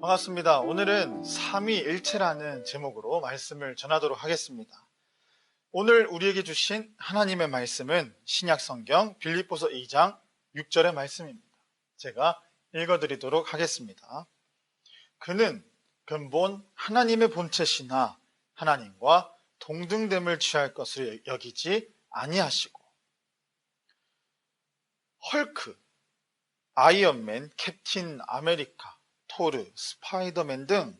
반갑습니다. 오늘은 삼위일체라는 제목으로 말씀을 전하도록 하겠습니다. 오늘 우리에게 주신 하나님의 말씀은 신약성경 빌립보서 2장 6절의 말씀입니다. 제가 읽어드리도록 하겠습니다. 그는 근본 하나님의 본체시나 하나님과 동등됨을 취할 것을 여기지 아니하시고, 헐크, 아이언맨, 캡틴 아메리카, 토르, 스파이더맨 등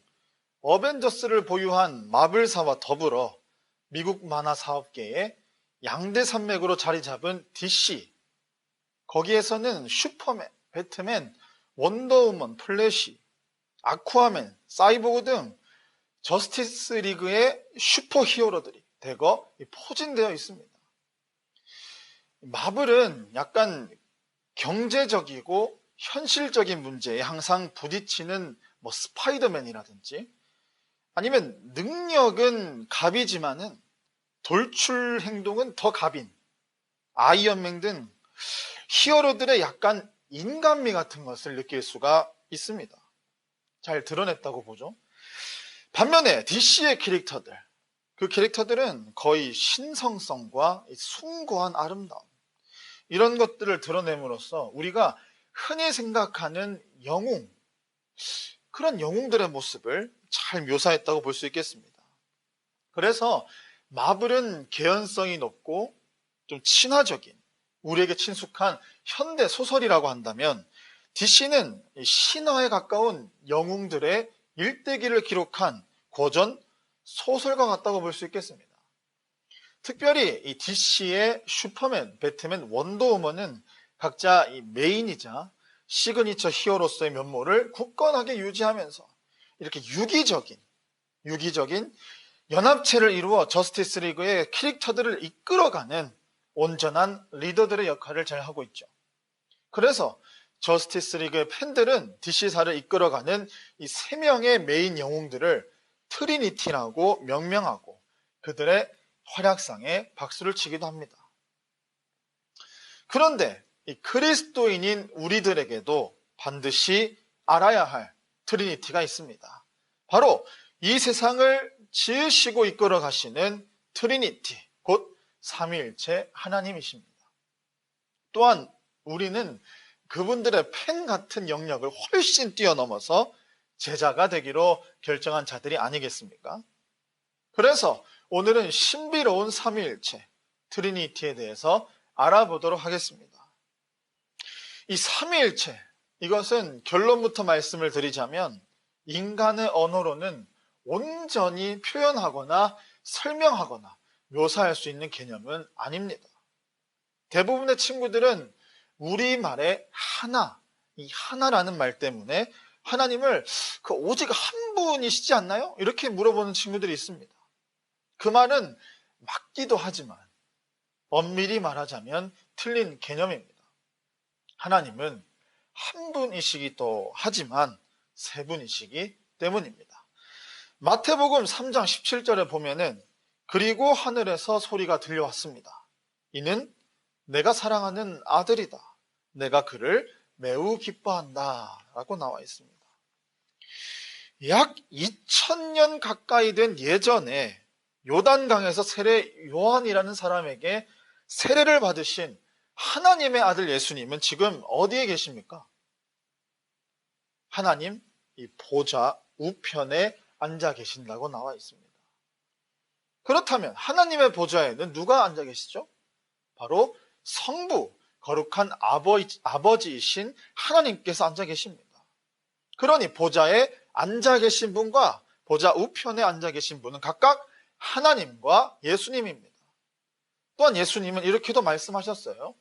어벤져스를 보유한 마블사와 더불어 미국 만화 사업계의 양대 산맥으로 자리 잡은 DC, 거기에서는 슈퍼맨, 배트맨, 원더우먼, 플래시, 아쿠아맨, 사이보그 등 저스티스 리그의 슈퍼 히어로들이 대거 포진되어 있습니다. 마블은 약간 경제적이고 현실적인 문제에 항상 부딪히는 스파이더맨이라든지, 아니면 능력은 갑이지만은 돌출 행동은 더 갑인 아이언맨 등 히어로들의 약간 인간미 같은 것을 느낄 수가 있습니다. 잘 드러냈다고 보죠. 반면에 DC의 캐릭터들, 그 캐릭터들은 거의 신성성과 숭고한 아름다움, 이런 것들을 드러냄으로써 우리가 흔히 생각하는 영웅, 그런 영웅들의 모습을 잘 묘사했다고 볼 수 있겠습니다. 그래서 마블은 개연성이 높고 좀 친화적인, 우리에게 친숙한 현대 소설이라고 한다면, DC는 신화에 가까운 영웅들의 일대기를 기록한 고전 소설과 같다고 볼 수 있겠습니다. 특별히 이 DC의 슈퍼맨, 배트맨, 원더우먼은 각자 이 메인이자 시그니처 히어로서의 면모를 굳건하게 유지하면서 이렇게 유기적인 연합체를 이루어 저스티스 리그의 캐릭터들을 이끌어가는 온전한 리더들의 역할을 잘 하고 있죠. 그래서 저스티스 리그의 팬들은 DC사를 이끌어가는 이 세 명의 메인 영웅들을 트리니티라고 명명하고 그들의 활약상에 박수를 치기도 합니다. 그런데 이 그리스도인인 우리들에게도 반드시 알아야 할 트리니티가 있습니다. 바로 이 세상을 지으시고 이끌어 가시는 트리니티, 곧 삼위일체 하나님이십니다. 또한 우리는 그분들의 팬 같은 영역을 훨씬 뛰어넘어서 제자가 되기로 결정한 자들이 아니겠습니까? 그래서 오늘은 신비로운 삼위일체, 트리니티에 대해서 알아보도록 하겠습니다. 이 삼위일체, 이것은 결론부터 말씀을 드리자면 인간의 언어로는 온전히 표현하거나 설명하거나 묘사할 수 있는 개념은 아닙니다. 대부분의 친구들은 우리말의 하나, 이 하나라는 말 때문에 하나님을 오직 한 분이시지 않나요? 이렇게 물어보는 친구들이 있습니다. 그 말은 맞기도 하지만 엄밀히 말하자면 틀린 개념입니다. 하나님은 한 분이시기도 하지만 세 분이시기 때문입니다. 마태복음 3장 17절에 보면은 그리고 하늘에서 소리가 들려왔습니다. 이는 내가 사랑하는 아들이다. 내가 그를 매우 기뻐한다. 라고 나와 있습니다. 약 2000년 가까이 된 예전에 요단강에서 세례 요한이라는 사람에게 세례를 받으신 하나님의 아들 예수님은 지금 어디에 계십니까? 하나님 이 보좌 우편에 앉아 계신다고 나와 있습니다. 그렇다면 하나님의 보좌에는 누가 앉아 계시죠? 바로 성부, 거룩한 아버지이신 하나님께서 앉아 계십니다. 그러니 보좌에 앉아 계신 분과 보좌 우편에 앉아 계신 분은 각각 하나님과 예수님입니다. 또한 예수님은 이렇게도 말씀하셨어요.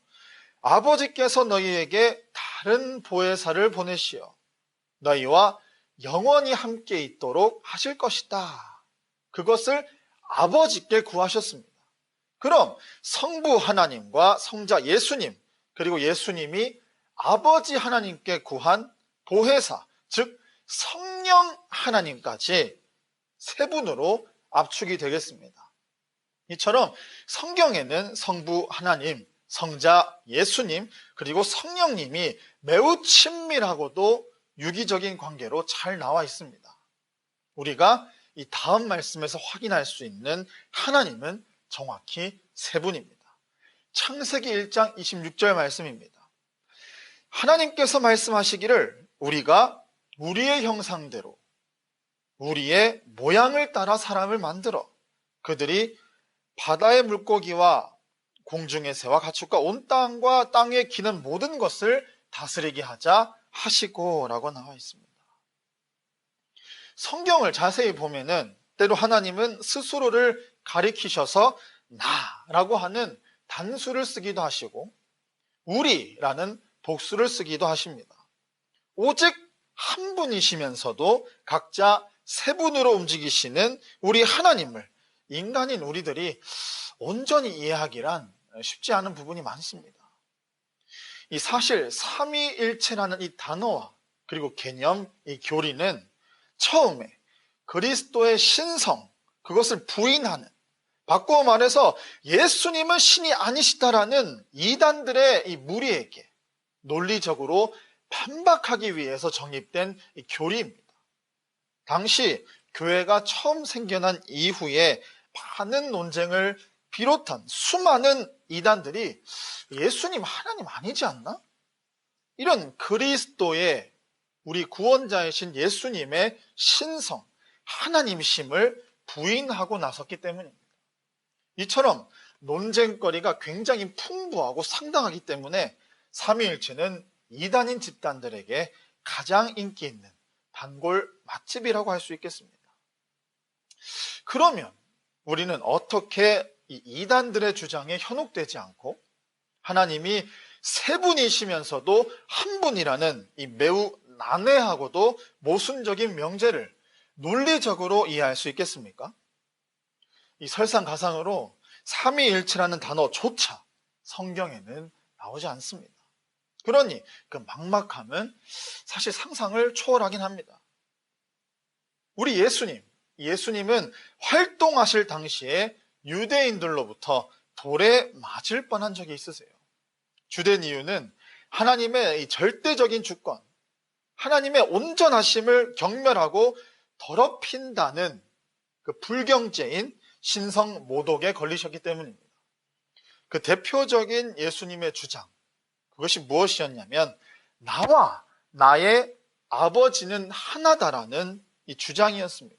아버지께서 너희에게 다른 보혜사를 보내시어 너희와 영원히 함께 있도록 하실 것이다. 그것을 아버지께 구하셨습니다. 그럼 성부 하나님과 성자 예수님, 그리고 예수님이 아버지 하나님께 구한 보혜사, 즉 성령 하나님까지 세 분으로 압축이 되겠습니다. 이처럼 성경에는 성부 하나님, 성자 예수님, 그리고 성령님이 매우 친밀하고도 유기적인 관계로 잘 나와 있습니다. 우리가 이 다음 말씀에서 확인할 수 있는 하나님은 정확히 세 분입니다. 창세기 1장 26절 말씀입니다. 하나님께서 말씀하시기를 우리가 우리의 형상대로 우리의 모양을 따라 사람을 만들어 그들이 바다의 물고기와 공중의 새와 가축과 온 땅과 땅에 기는 모든 것을 다스리게 하자 하시고 라고 나와 있습니다. 성경을 자세히 보면은 때로 하나님은 스스로를 가리키셔서 나라고 하는 단수를 쓰기도 하시고 우리라는 복수를 쓰기도 하십니다. 오직 한 분이시면서도 각자 세 분으로 움직이시는 우리 하나님을 인간인 우리들이 온전히 이해하기란 쉽지 않은 부분이 많습니다. 이 사실 삼위일체라는 이 단어와 그리고 개념, 이 교리는 처음에 그리스도의 신성, 그것을 부인하는, 바꾸어 말해서 예수님은 신이 아니시다라는 이단들의 이 무리에게 논리적으로 반박하기 위해서 정립된 이 교리입니다. 당시 교회가 처음 생겨난 이후에 많은 논쟁을 비롯한 수많은 이단들이 예수님 하나님 아니지 않나? 이런 그리스도의 우리 구원자이신 예수님의 신성, 하나님심을 부인하고 나섰기 때문입니다. 이처럼 논쟁거리가 굉장히 풍부하고 상당하기 때문에 삼위일체는 이단인 집단들에게 가장 인기 있는 단골 맛집이라고 할 수 있겠습니다. 그러면 우리는 어떻게 이 이단들의 주장에 현혹되지 않고 하나님이 세 분이시면서도 한 분이라는 이 매우 난해하고도 모순적인 명제를 논리적으로 이해할 수 있겠습니까? 이 설상가상으로 삼위일체라는 단어조차 성경에는 나오지 않습니다. 그러니 그 막막함은 사실 상상을 초월하긴 합니다. 우리 예수님은 활동하실 당시에 유대인들로부터 돌에 맞을 뻔한 적이 있으세요. 주된 이유는 하나님의 이 절대적인 주권, 하나님의 온전하심을 경멸하고 더럽힌다는 그 불경죄인 신성 모독에 걸리셨기 때문입니다. 그 대표적인 예수님의 주장, 그것이 무엇이었냐면 나와 나의 아버지는 하나다라는 이 주장이었습니다.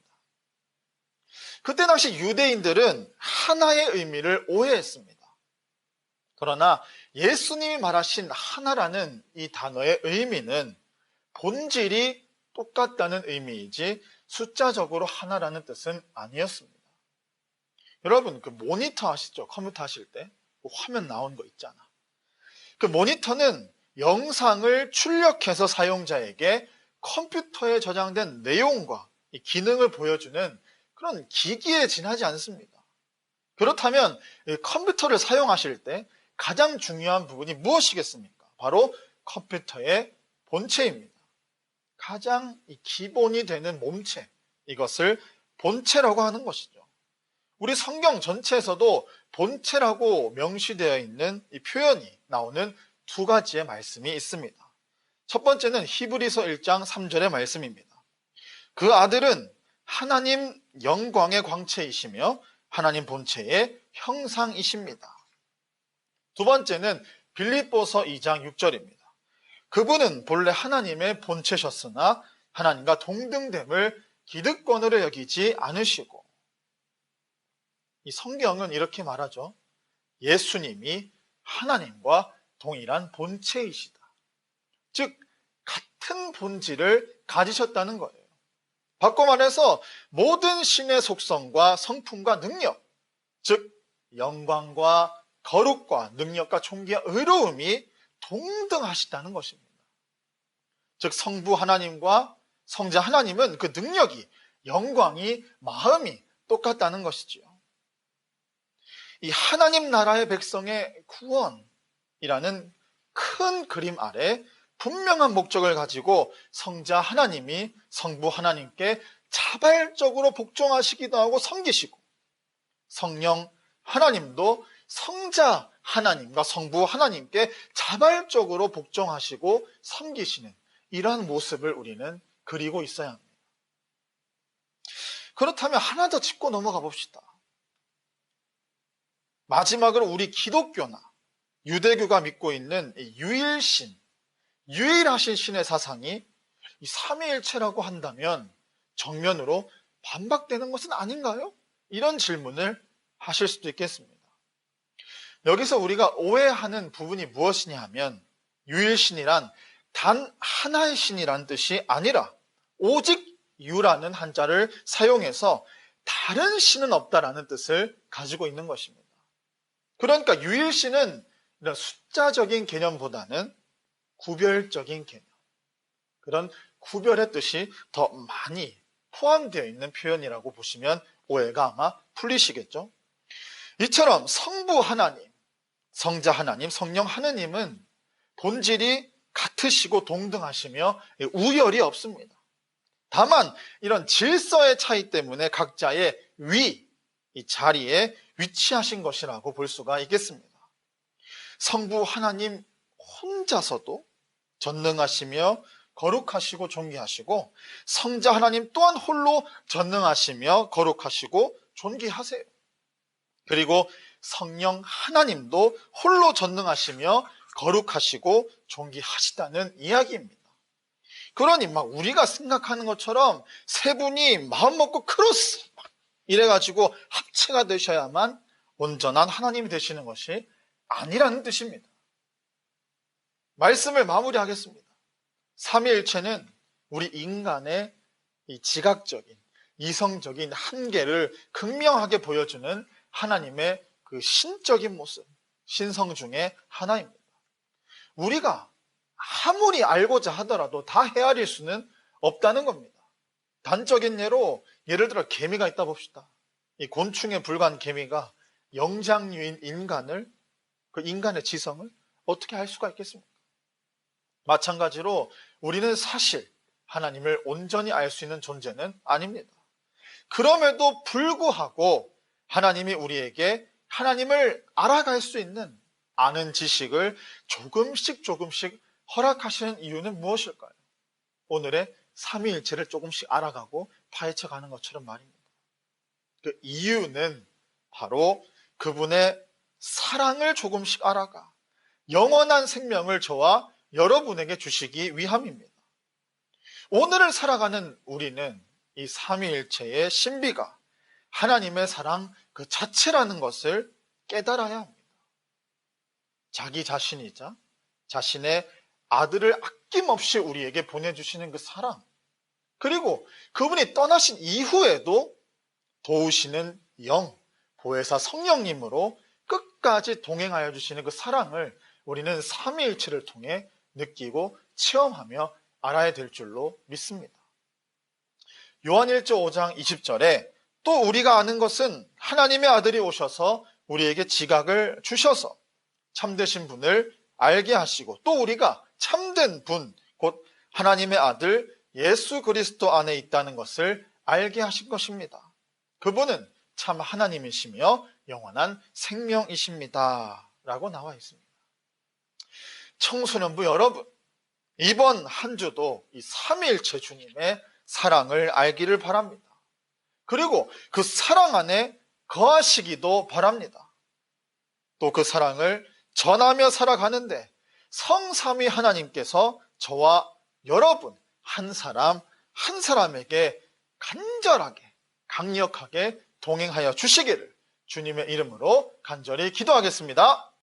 그때 당시 유대인들은 하나의 의미를 오해했습니다. 그러나 예수님이 말하신 하나라는 이 단어의 의미는 본질이 똑같다는 의미이지 숫자적으로 하나라는 뜻은 아니었습니다. 여러분 그 모니터 아시죠? 컴퓨터 하실 때 그 화면 나온 거 있잖아. 그 모니터는 영상을 출력해서 사용자에게 컴퓨터에 저장된 내용과 이 기능을 보여주는 그런 기기에 지나지 않습니다. 그렇다면 컴퓨터를 사용하실 때 가장 중요한 부분이 무엇이겠습니까? 바로 컴퓨터의 본체입니다. 가장 기본이 되는 몸체, 이것을 본체라고 하는 것이죠. 우리 성경 전체에서도 본체라고 명시되어 있는 이 표현이 나오는 두 가지의 말씀이 있습니다. 첫 번째는 히브리서 1장 3절의 말씀입니다. 그 아들은 하나님 영광의 광채이시며 하나님 본체의 형상이십니다. 두 번째는 빌립보서 2장 6절입니다. 그분은 본래 하나님의 본체셨으나 하나님과 동등됨을 기득권으로 여기지 않으시고, 이 성경은 이렇게 말하죠. 예수님이 하나님과 동일한 본체이시다. 즉 같은 본질을 가지셨다는 거예요. 바꿔 말해서 모든 신의 속성과 성품과 능력, 즉 영광과 거룩과 능력과 존귀와 의로움이 동등하시다는 것입니다. 즉 성부 하나님과 성자 하나님은 그 능력이, 영광이, 마음이 똑같다는 것이지요. 이 하나님 나라의 백성의 구원이라는 큰 그림 아래 분명한 목적을 가지고 성자 하나님이 성부 하나님께 자발적으로 복종하시기도 하고 섬기시고, 성령 하나님도 성자 하나님과 성부 하나님께 자발적으로 복종하시고 섬기시는 이러한 모습을 우리는 그리고 있어야 합니다. 그렇다면 하나 더 짚고 넘어가 봅시다. 마지막으로 우리 기독교나 유대교가 믿고 있는 유일신, 유일하신 신의 사상이 이 삼위일체라고 한다면 정면으로 반박되는 것은 아닌가요? 이런 질문을 하실 수도 있겠습니다. 여기서 우리가 오해하는 부분이 무엇이냐 하면 유일신이란 단 하나의 신이란 뜻이 아니라 오직 유라는 한자를 사용해서 다른 신은 없다라는 뜻을 가지고 있는 것입니다. 그러니까 유일신은 이런 숫자적인 개념보다는 구별적인 개념, 그런 구별의 뜻이 더 많이 포함되어 있는 표현이라고 보시면 오해가 아마 풀리시겠죠. 이처럼 성부 하나님, 성자 하나님, 성령 하나님은 본질이 같으시고 동등하시며 우열이 없습니다. 다만 이런 질서의 차이 때문에 각자의 이 자리에 위치하신 것이라고 볼 수가 있겠습니다. 성부 하나님 혼자서도 전능하시며 거룩하시고 존귀하시고, 성자 하나님 또한 홀로 전능하시며 거룩하시고 존귀하세요. 그리고 성령 하나님도 홀로 전능하시며 거룩하시고 존귀하시다는 이야기입니다. 그러니 막 우리가 생각하는 것처럼 세 분이 마음 먹고 크로스 이래가지고 합체가 되셔야만 온전한 하나님이 되시는 것이 아니라는 뜻입니다. 말씀을 마무리하겠습니다. 삼위일체는 우리 인간의 이 지각적인, 이성적인 한계를 극명하게 보여주는 하나님의 그 신적인 모습, 신성 중에 하나입니다. 우리가 아무리 알고자 하더라도 다 헤아릴 수는 없다는 겁니다. 단적인 예를 들어 개미가 있다 봅시다. 이 곤충에 불과한 개미가 영장류인 인간을, 그 인간의 지성을 어떻게 알 수가 있겠습니까? 마찬가지로 우리는 사실 하나님을 온전히 알 수 있는 존재는 아닙니다. 그럼에도 불구하고 하나님이 우리에게 하나님을 알아갈 수 있는 아는 지식을 조금씩 허락하시는 이유는 무엇일까요? 오늘의 삼위일체를 조금씩 알아가고 파헤쳐가는 것처럼 말입니다. 그 이유는 바로 그분의 사랑을 조금씩 알아가 영원한 생명을 저와 여러분에게 주시기 위함입니다. 오늘을 살아가는 우리는 이 삼위일체의 신비가 하나님의 사랑 그 자체라는 것을 깨달아야 합니다. 자기 자신이자 자신의 아들을 아낌없이 우리에게 보내주시는 그 사랑, 그리고 그분이 떠나신 이후에도 도우시는 영, 보혜사 성령님으로 끝까지 동행하여 주시는 그 사랑을 우리는 삼위일체를 통해 느끼고 체험하며 알아야 될 줄로 믿습니다. 요한 1조 5장 20절에 또 우리가 아는 것은 하나님의 아들이 오셔서 우리에게 지각을 주셔서 참되신 분을 알게 하시고, 또 우리가 참된 분, 곧 하나님의 아들 예수 그리스도 안에 있다는 것을 알게 하신 것입니다. 그분은 참 하나님이시며 영원한 생명이십니다 라고 나와 있습니다. 청소년부 여러분, 이번 한 주도 이 삼위일체 주님의 사랑을 알기를 바랍니다. 그리고 그 사랑 안에 거하시기도 바랍니다. 또 그 사랑을 전하며 살아가는데 성삼위 하나님께서 저와 여러분 한 사람 한 사람에게 간절하게 강력하게 동행하여 주시기를 주님의 이름으로 간절히 기도하겠습니다.